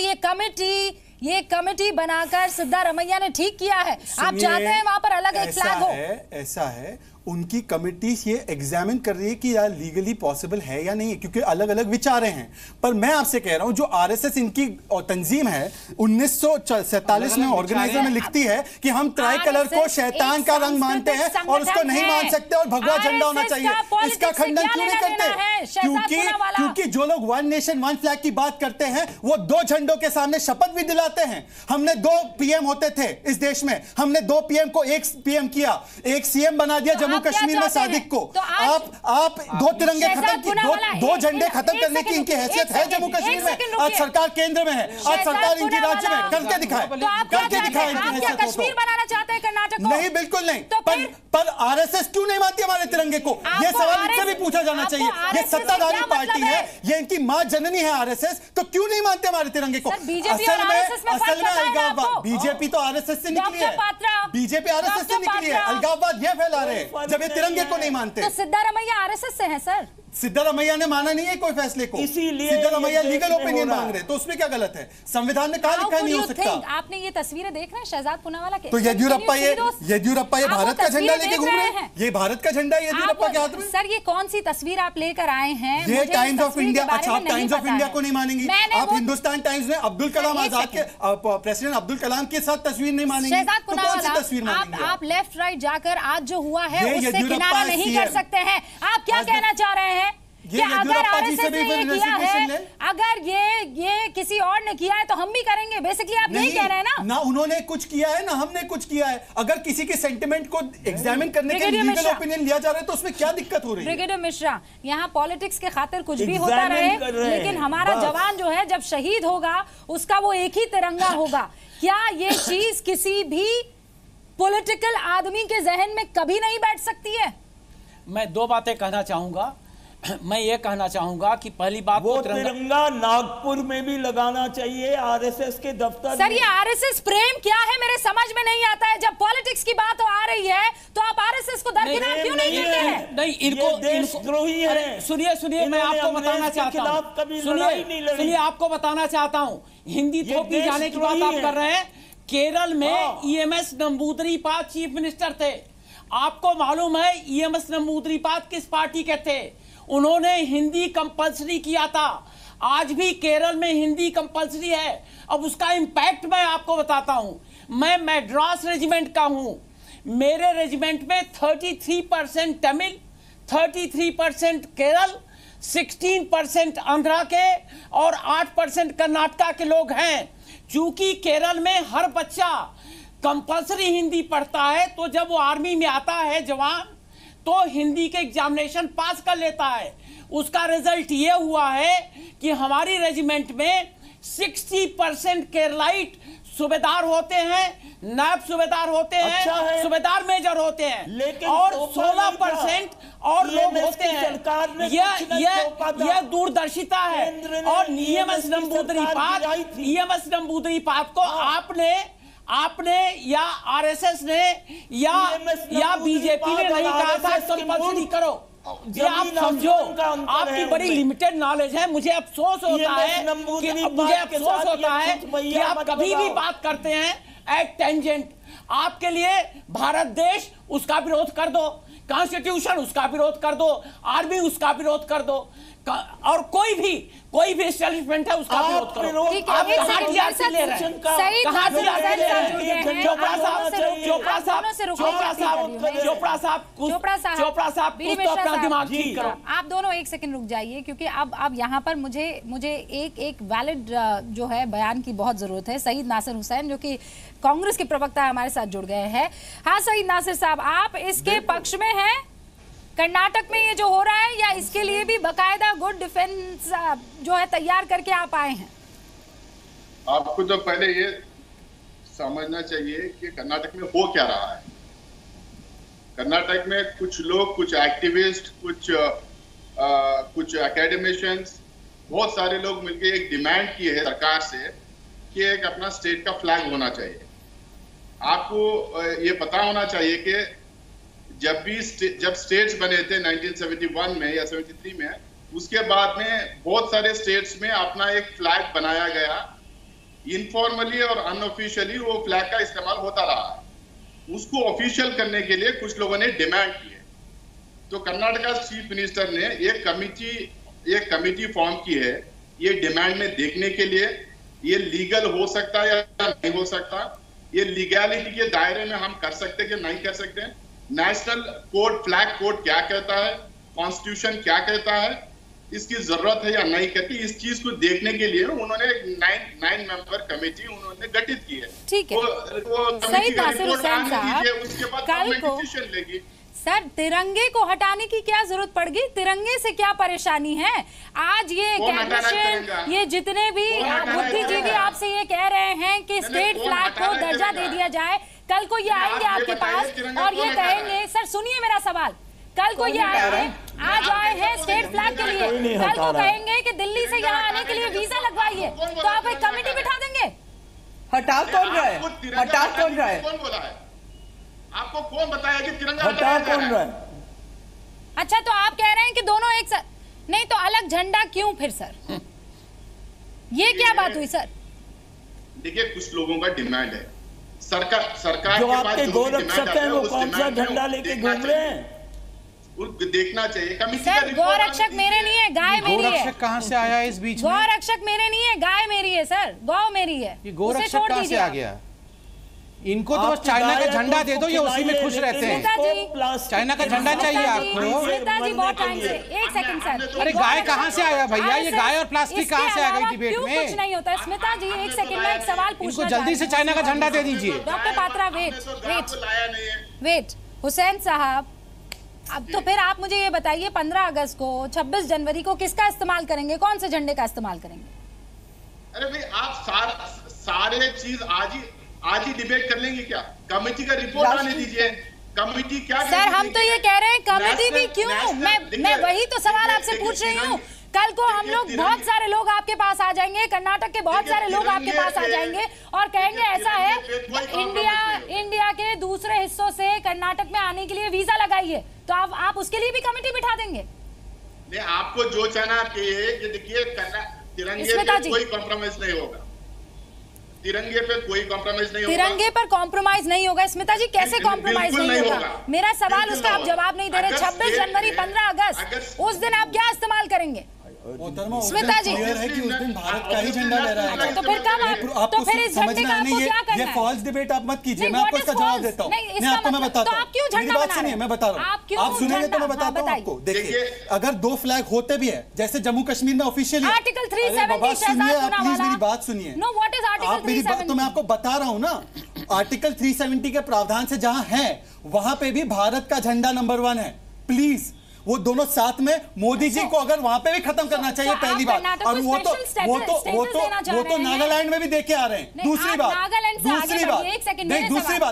ये कमेटी बनाकर सिद्धारमैया ने ठीक किया है? आप चाहते हैं वहां पर अलग एक फ्लैग हो? ऐसा है, उनकी कमिटी ये एग्जामिन कर रही है कि यार लीगली पॉसिबल है या नहीं, क्योंकि अलग अलग विचारें हैं। पर मैं आपसे कह रहा हूं जो आरएसएस इनकी तंजीम है 1947 में ऑर्गेनाइजर में लिखती है कि हम ट्राई कलर को शैतान का रंग मानते हैं और उसको नहीं मान सकते और भगवा झंडा होना चाहिए। इसका खंडन क्यों नहीं करते? क्योंकि जो लोग वन नेशन वन फ्लैग की बात करते हैं वो दो झंडों के सामने शपथ भी दिलाते हैं। हमने 2 पीएम होते थे इस देश में, हमने 2 पीएम को 1 पीएम किया, 1 सीएम बना दिया जम्मू कश्मीर में सादिक को। आप 2 तिरंगे खत्म की, 2 झंडे खत्म करने की इनकी हैसियत है जम्मू कश्मीर में? आज सरकार केंद्र में है, आज सरकार इनकी राज्य में, करके दिखाए, करके दिखाए इनकी हैसियत को। कश्मीर बनाना चाहते हैं कर्नाटक को? नहीं, बिल्कुल नहीं। पर आरएसएस क्यों नहीं मानती हमारे तिरंगे को? ये सवाल इनसे भी पूछा जाना चाहिए। ये सत्ताधारी पार्टी है, ये इनकी मां जननी है आरएसएस, तो क्यों नहीं मानते हमारे तिरंगे को? असल में अलगाववाद, बीजेपी तो आरएसएस से निकली है, बीजेपी आरएसएस से निकली है, अलगाववाद ये फैला रहे हैं जब ये तिरंगे को नहीं मानते। तो सिद्धारमैया आरएसएस से है सर? सिद्धारमैया ने माना नहीं है कोई फैसले को, इसीलिए सिद्धारमैया लीगल ओपिनियन मांग रहे हैं, तो उसमें क्या गलत है? संविधान में कहां लिखा नहीं हो सकता? आपने ये तस्वीरें देख रहे हैं शहजाद पूनावाला के? तो येदियुरप्पा ये भारत का झंडा लेके घूम रहे हैं। ये भारत का झंडा है येदियुरप्पा के हाथ में। सर ये कौन सी तस्वीर आप लेकर आए हैं? ये टाइम्स ऑफ इंडिया। अच्छा, आप टाइम्स ऑफ इंडिया को नहीं मानेंगी? आप हिंदुस्तान टाइम्स में अब्दुल कलाम आजाद के प्रेसिडेंट अब्दुल कलाम के साथ तस्वीर नहीं मानेंगी? शहजाद पूनावाला, आप लेफ्ट राइट जाकर आज जो हुआ है उससे किनारा नहीं कर सकते हैं। आप क्या कहना चाह रहे हैं कि अगर आरएसएस ने ये किया है, अगर ये किसी और ने किया है तो हम भी करेंगे? बेसिकली आप नहीं कह रहे हैं ना उन्होंने कुछ किया है ना हमने कुछ किया है। अगर किसी के सेंटिमेंट को एग्जामिन करने के लिए लीगल ओपिनियन लिया जा रहा है तो उसमें क्या दिक्कत हो रही है? ब्रिगेडियर मिश्रा, यहाँ पॉलिटिक्स के खातिर कुछ भी होता रहे, लेकिन हमारा जवान जो है जब शहीद होगा उसका वो एक ही तिरंगा होगा। क्या ये चीज किसी भी पॉलिटिकल आदमी के जहन में कभी नहीं बैठ सकती है? मैं 2 बातें कहना चाहूंगा। मैं ये कहना चाहूंगा कि पहली बात वो तिरंगा नागपुर में भी लगाना चाहिए आरएसएस के दफ्तर। सर ये आरएसएस प्रेम क्या है मेरे समझ में नहीं आता है। जब पॉलिटिक्स की बात आ रही है तो आप आरएसएस को दरकिनार क्यों नहीं करते हैं? नहीं, इनको देशद्रोही है। सुनिए मैं आपको बताना चाहता हूँ, सुनिए आपको बताना चाहता हूँ, हिंदी थोपी जाने की बात आप कर रहे हैं। केरल में ईएमएस नंबूदरीपाद चीफ मिनिस्टर थे। आपको मालूम है ईएमएस नंबूदरीपाद किस पार्टी के थे? उन्होंने हिंदी कंपलसरी किया था। आज भी केरल में हिंदी कंपलसरी है। अब उसका इंपैक्ट मैं आपको बताता हूं। मैं मैड्रास रेजिमेंट का हूं। मेरे रेजिमेंट में 33% तमिल, 33% केरल, 16% आंध्रा के और 8% कर्नाटका के लोग हैं। चूंकि केरल में हर बच्चा कंपलसरी हिंदी पढ़ता है, तो जब वो आर्मी में आता है जवान तो हिंदी के एग्जामिनेशन पास कर लेता है। उसका रिजल्ट ये हुआ है कि हमारी रेजिमेंट में 60% केरलाइट सूबेदार होते हैं, नायब सूबेदार होते हैं, अच्छा सूबेदार मेजर होते हैं, लेकिन और 16% और लोग होते हैं। यह दूरदर्शिता है। और ईएमएस नंबूदरीपाद को आपने या आरएसएस ने या बीजेपी ने नहीं कहा था कंपल्सरी करो। ये आप समझो, आपकी बड़ी लिमिटेड नॉलेज है। मुझे अफसोस होता है कि आप कभी भी बात करते हैं एट टेंजेंट। आपके लिए भारत देश, उसका विरोध कर दो, कॉन्स्टिट्यूशन उसका विरोध कर दो, आर्मी उसका विरोध कर दो, और कोई भी एस्टैब्लिशमेंट है उसका विरोध करो। आप कहां टीआरसी ले रहे हैं? कहां टीआरसी ले रहे हैं? चोपड़ा साहब कुछ तो अपना दिमाग ठीक करो। आप दोनों एक सेकंड रुक जाइए, क्योंकि अब यहाँ पर मुझे एक वैलिड जो है बयान की बहुत जरूरत है। सईद नासिर हुसैन जो कि कांग्रेस के प्रवक्ता हमारे साथ जुड़ गए हैं। हाँ सईद नासिर साहब, आप इसके पक्ष में हैं कर्नाटक में ये जो हो रहा है, या इसके लिए भी बाकायदा गुड डिफेंस जो है तैयार करके आप आए हैं? आपको तो पहले ये समझना चाहिए कि कर्नाटक में हो क्या रहा है। कर्नाटक में कुछ लोग, कुछ एक्टिविस्ट, कुछ एकेडमिशियंस, बहुत सारे लोग मिलकर एक डिमांड की है सरकार से कि एक अपना स्टेट का फ्लैग होना चाहिए। आपको ये पता होना चाहिए कि जब स्टेट्स बने थे 1971 में या 73 में, उसके बाद में बहुत सारे स्टेट्स में अपना एक फ्लैग बनाया गया। इनफॉर्मली और अनऑफिशियली वो फ्लैग का इस्तेमाल होता रहा। उसको ऑफिशियल करने के लिए कुछ लोगों ने डिमांड की है। तो कर्नाटका चीफ मिनिस्टर ने एक कमिटी फॉर्म की है ये डिमांड में देखने के लिए ये लीगल हो सकता है या नहीं हो सकता, ये लीगैलिटी के दायरे में हम कर सकते कि नहीं कर सकते, नेशनल कोड फ्लैग कोड क्या कहता है, कॉन्स्टिट्यूशन क्या कहता है, इसकी जरूरत है या नहीं कहती, इस चीज को देखने के लिए उन्होंने एक 9 मेंबर कमेटी उन्होंने गठित की है। ठीक है, सही नासिर हुसैन साहब, उसके बाद कल को डिसीजन लेगी। सर तिरंगे को हटाने की क्या जरूरत पड़ गई? तिरंगे से क्या परेशानी है? आज ये कैबिनेट, ये जितने भी बुद्धिजीवी आपसे ये कह रहे हैं कि स्टेट फ्लैग को दर्जा दे दिया जाए, कल को ये आएंगे आपके पास और ये कहेंगे, सर सुनिए मेरा सवाल, कल को ये आएंगे, आज आए हैं स्टेट फ्लैग के लिए, कल को कहेंगे कि दिल्ली से यहाँ आने के लिए वीजा लगवाइए, तो आप एक कमेटी बिठा देंगे? हटा कौन रहा है? हटा कौन रहा है? कौन बोला है? आपको कौन बताया कि तिरंगा हटा कौन रहा है? अच्छा, तो आप कह रहे हैं कि दोनों एक साथ, नहीं तो अलग झंडा क्यों फिर सर? ये क्या बात हुई सर? देखिए कुछ लोगों का डिमांड है, सरकार जो के पास आपके गोरक्षक हैं वो कौन सा झंडा लेके घूम रहे हैं? देखना चाहिए कमिटी सर। गोरक्षक मेरे नहीं है, गाय मेरी है। गोरक्षक कहाँ से आया इस बीच में? गोरक्षक मेरे नहीं है, गाय मेरी है सर, गौ मेरी है। ये गोरक्षक कहाँ से आ गया? इनको तो बस चाइना का झंडा दे दो, ये उसी में खुश रहते हैं। चाइना का झंडा चाहिए आपको? स्मिता जी बहुत टाइम से, एक सेकंड सर, अरे गाय कहाँ से आया भैया? ये गाय और प्लास्टिक कहाँ से आ गई डिबेट में? कुछ नहीं होता है। स्मिता जी एक सेकंड में एक सवाल पूछना इनको जल्दी से चाइना का झंडा दे दीजिए। डॉक्टर पात्रा वेट हुसैन साहब, अब तो फिर आप मुझे ये बताइए 15 अगस्त को, 26 जनवरी को किसका इस्तेमाल करेंगे, कौन से झंडे का इस्तेमाल करेंगे? अरे भाई आप सारे चीज आज ही डिबेट कर लेंगे क्या? कमेटी का रिपोर्ट आने दीजिए, कमेटी क्या सर हम तो ये कह रहे हैं कमेटी भी क्यों, मैं वही तो सवाल आपसे पूछ रही हूँ। कल को हम लोग, बहुत सारे लोग आपके पास आ जाएंगे, कर्नाटक के बहुत सारे लोग आपके पास आ जाएंगे और कहेंगे ऐसा है इंडिया के दूसरे हिस्सों से कर्नाटक में आने के लिए वीजा लगाइए, तो आप उसके लिए भी कमेटी बिठा देंगे? नहीं, आपको जो चाहना ये देखिए, तिरंगे पे कोई कॉम्प्रोमाइज नहीं होगा, तिरंगे पे कोई कॉम्प्रोमाइज नहीं होगा। तिरंगे पर कॉम्प्रोमाइज नहीं होगा? स्मिता जी कैसे कॉम्प्रोमाइज नहीं होगा? मेरा सवाल उसका आप जवाब नहीं दे रहे। 26 जनवरी 15 अगस्त उस दिन आप क्या इस्तेमाल करेंगे? स्मिता जी है कि उस दिन भारत का ही झंडा लहराएगा। तो फिर कब आप, तो फिर इस झंडे का आपको क्या करना है? ये फॉल्स डिबेट आप मत कीजिए, मैं आपको इसका जवाब देता हूँ। नहीं आपको मैं बताता हूँ, आप क्यों झंडा बना रहे हैं? मैं बता रहा हूँ, आप सुनेंगे तो मैं बताता हूँ आपको। देखिए अगर 2 फ्लैग होते भी है, जैसे जम्मू कश्मीर में ऑफिशियली आर्टिकल 370 सुनिए आप, प्लीज मेरी बात सुनिए। No, what is article 370? तो मैं आपको बता रहा हूँ ना, आर्टिकल 370 के प्रावधान से जहां है वहां पे भी भारत का झंडा नंबर 1 है। प्लीज वो दोनों साथ में, मोदी जी को अगर वहां पे भी खत्म करना चाहिए, पहली बात। और वो तो नागालैंड में भी देखे आ रहे हैं। दूसरी बात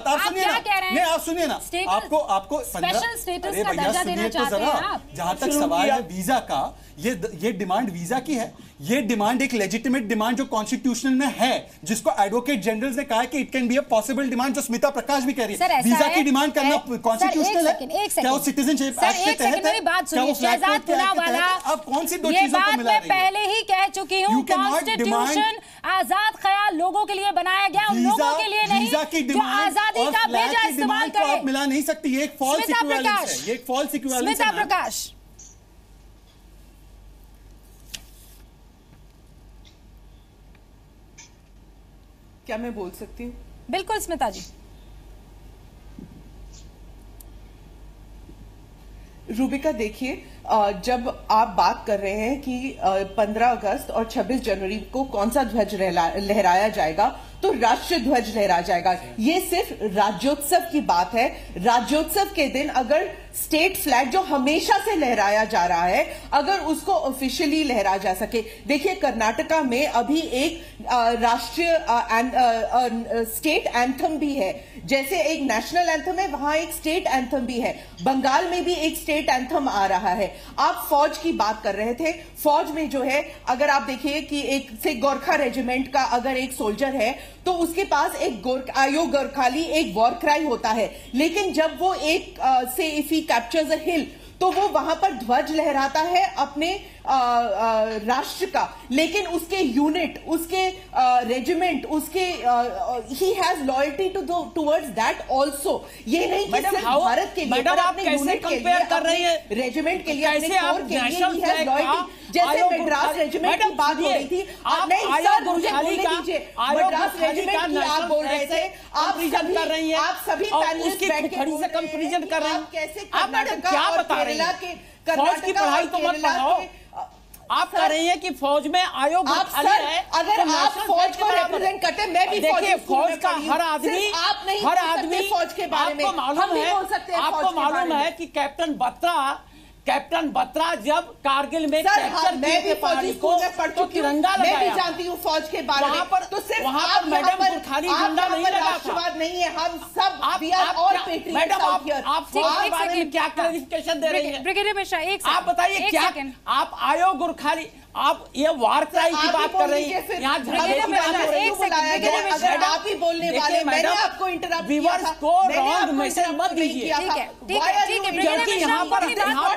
आप सुनिए ना, नहीं आप सुनिए ना, आपको स्पेशल स्टेटस का दर्जा देना चाहते हैं आप? जहां तक सवाल है वीजा का, ये डिमांड वीजा की है, ये डिमांड एक लेजिटिमेट डिमांड जो कॉन्स्टिट्यूशनल में है, जिसको एडवोकेट जनरल ने कहा कि it can be a possible demand, जो स्मिता प्रकाश भी कह रही है। वीजा की डिमांड करना कॉन्स्टिट्यूशनल है क्या? वो सिटीजनशिप एक्ट के तहत है? बात सुनिए, शहजाद पुनावाला, अब कौन सी दो ये चीजों को बात मिला मैं रही है? पहले ही कह चुकी हूँ, कॉन्स्टिट्यूशन आजाद ख्याल लोगों के लिए बनाया गया, उन लोगों के लिए नहीं जो आजादी का बेजा इस्तेमाल करे। आप मिला नहीं सकती, ये एक फॉल्स इक्विवेलेंस है, ये एक फॉल्स इक्विवेलेंस है। स्मिता प्रकाश, क्या मैं बोल सकती हूँ? बिल्कुल स्मिता जी। रूबिका देखिए, जब आप बात कर रहे हैं कि 15 अगस्त और 26 जनवरी को कौन सा ध्वज लहराया जाएगा, तो राष्ट्रीय ध्वज लहराया जाएगा। ये सिर्फ राज्योत्सव की बात है। राज्योत्सव के दिन अगर स्टेट फ्लैग जो हमेशा से लहराया जा रहा है, अगर उसको ऑफिशियली लहराया जा सके। देखिए कर्नाटका में अभी एक राष्ट्रीय स्टेट एंथम भी है, जैसे एक नेशनल एंथम है, वहां एक स्टेट एंथम भी है। बंगाल में भी एक स्टेट एंथम आ रहा है। आप फौज की बात कर रहे थे, फौज में जो है, अगर आप देखिए कि एक से गोरखा रेजिमेंट का अगर एक सोल्जर है, तो उसके पास एक आयो गोरखाली एक वॉर क्राई होता है, लेकिन जब वो एक से इफ ही कैप्चर्स अ हिल, तो वो वहां पर ध्वज लहराता है अपने राष्ट्र का, लेकिन उसके यूनिट, उसके रेजिमेंट, उसके he has loyalty towards that also. ये नहीं कि सिर्फ भारत के लिए, मैडम आप कैसे कंपेयर कर रही है रेजिमेंट के लिए, अपने कोर के लिए नेशनल ही हैज लॉयल्टी। जैसे मद्रास रेजिमेंट की बात हो रही थी, आप नहीं सर मुझे बोलने दीजिए, मद्रास रेजिमेंट की आप बोल रहे थे, आप सभी कर रही हैं, आप सभी पैनलिस्ट बैठ के खड़ी से कंपैरिजन कर रहे हैं। कैसे आप मैडम क्या बता रही हैं? फौज की पढ़ाई तो मत पढ़ाओ। आप कह रही हैं कि फौज में आयोग खाली है। अगर आप फौज को रिप्रेजेंट करते, मैं भी देखिए फौज का हर आदमी फौज के बारे में आपको मालूम है कि कैप्टन बत्रा जब कारगिल में मैं भी फौजी स्कूल में पढ़ चुकी हूं, मैं भी जानती हूँ फौज के बारे में। तो सिर्फ आप मैडम खाली झंडा नहीं लगा, राष्ट्रवाद नहीं है, हम सब मैडम आप फौज के बारे में क्या क्लैरिफिकेशन दे रही हैं? ब्रिगेडियर मिश्रा एक आप बताइए क्या आप आयोग और खाली आप ये वार क्राई की बात कर रही हैं? यहाँ अगर आप ही बोलने वाले, मैंने आपको इंटरप्ट किया था, को रॉन्ग मैसेज मत दीजिए, क्योंकि यहाँ पर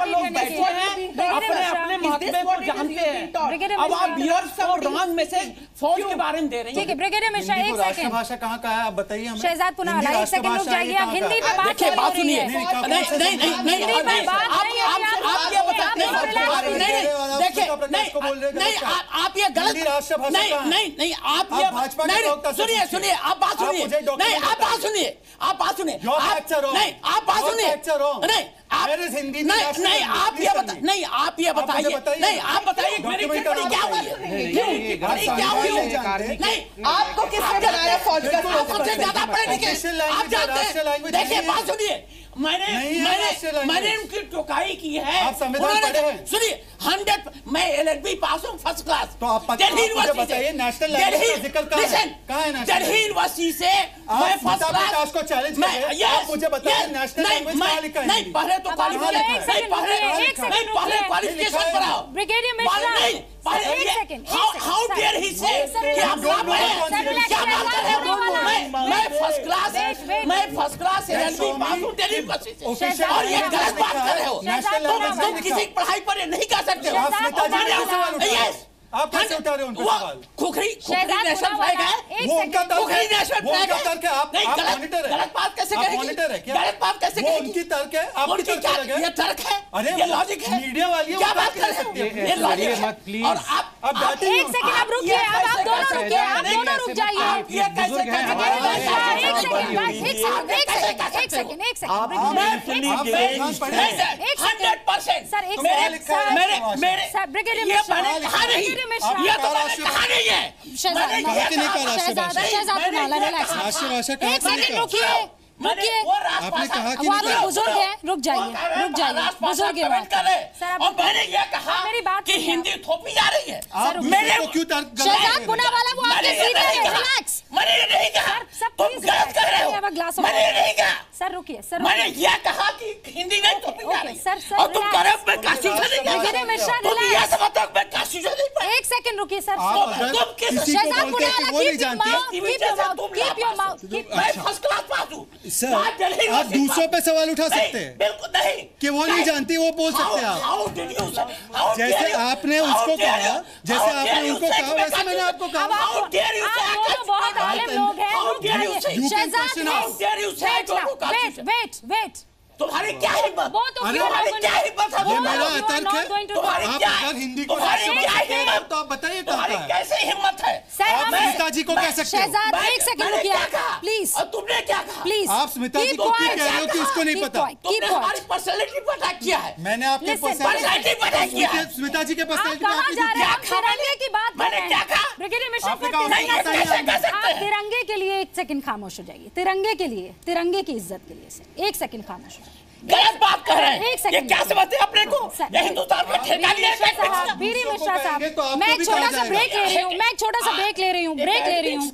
लोग बैठे हैं अपने अपने महत्व को जानते हैं। अब आप व्यूअर्स को रॉन्ग मैसेज फौज के बारे में दे रही हैं। ठीक है ब्रिगेडियर मिश्रा एक सेकंड, राष्ट्रभाषा कहाँ का है आप बताइए हमें। शहजाद पुनावाला एक सेकंड रुक जाइए, आप हिंदी में बात देखिए बात सुनिए, आप ये गलत नहीं आप ये सुनिए आप बात सुनिए नहीं आप बात सुनिए आप बात सुनिए नहीं आप बात सुनिए नहीं आप ये बताइए नहीं आप बताइए मेरी टिप्पणी क्या हुई क्या हुई नहीं आपको किसने बनाया फौज का सबसे ज्यादा पढ़े लिखे आप जानते हैं। देखिए बात सुनिए मैंने उनकी टोकाई की है। आप संविधान पढ़े हैं? सुनिए 100 मैं LLB पास हूँ फर्स्ट क्लास। तो आप बताइए नेशनल लैंग्वेज का जिक्र कहाँ है? दिल्ली यूनिवर्सिटी से मैं फर्स्ट क्लास को चैलेंज करिए। आप मुझे बताइए नेशनल लैंग्वेज कहाँ लिखा है? नहीं पहले तो क्वालिफिकेशन कराओ। Brigadier Mishra how dare he say कि आप क्या बात कर रहे हो? मैं फर्स्ट क्लास LLB पास हूँ दिल्ली यूनिवर्सिटी से और ये गलत बात कर रहे हो। तुम किसी पढ़ाई पर नहीं कर सकते हो। आप कैसे उठा रहे हो उनका सवाल? खुखरी नेशनल फ्लैग है, वो उनका तर्क खुखरी नेशनल फ्लैग है। आप मॉनिटर है, गलत बात कैसे करेंगे? मॉनिटर है क्या? गलत बात कैसे करेंगे? उनकी तर्क है, आपकी तर्क अलग है। ये तर्क है, अरे ये लॉजिक है। मीडिया वाली क्या बात कर रहे हो? ये लॉजिक है। और आप एक सेकंड आप रुकिए, आप दोनों रुकिए, आप दोनों रुक जाइए। ये कैसे एक सेकंड रुकिए। आपने कहा कि बुजुर्ग है, रुक जाइए बुजुर्ग है। और मैंने ये कहा मेरी बात कि हिंदी थोपी जा रही है। मेरे को क्यों तर्क शहजाद पुनावाला वो आपके सीनियर है, रिलैक्स। मैंने नहीं कहा तुम गलत कर रहे हो। मैंने नहीं कहा सर रुकिए सर, मैंने ये कहा कि हिंदी नहीं थोपी जा रही सर और तुम कह रहे हो मैं कॉन्स्टिट्यूशन तुम ये समझते हो मैं कॉन्स्टिट्यूशन नहीं पढ़ा। एक सेकंड रुकिए सर। तुम किस शहजाद पुनावाला मैं फर्स्ट क्लास पास हूँ सर। आप दूसरों पे सवाल उठा सकते हैं, बिल्कुल नहीं कि वो नहीं जानती, वो बोल सकते हैं आप। जैसे आपने उसको कहा, जैसे आपने उनको कहा, वैसे मैंने आपको कहा। आप दोनों बहुत आलिम लोग हैं। वेट तुम्हारी क्या हिम्मत? वो तो तुम्हारी क्या हिम्मत है? ये मेरा तर्क है। आप अगर हिंदी को तो आप बताइए तुम्हारी कैसे हिम्मत है? आप स्मिता जी को कह सकते हो। शहजाद एक सेकंड रुकिए प्लीज। और तुमने क्या कहा? प्लीज आप स्मिता जी को क्यों कह रहे हो कि उसको नहीं पता? तुमने हमारी पर्सनालिटी पर अटैक किया है। मैंने आपके पर्सनालिटी पर अटैक किया है। स्मिता जी के पर्सनालिटी कहाँ जा रहे हैं? तिरंगे की बात कर रहे हैं। क्या कहा? ब्रिगेडियर मिश्रा आप तिरंगे के लिए एक सेकंड खामोश हो जाइए। तिरंगे के लिए, तिरंगे की इज्जत के लिए एक सेकंड खामोश हो जाइए। गलत बात कर रहे हैं। ये क्या समझते हैं अपने को? ये हिंदुस्तान का ठेका लिया है। वीरी मिश्रा साहब, मैं छोटा सा ब्रेक ले रही हूँ, ब्रेक ले रही हूँ।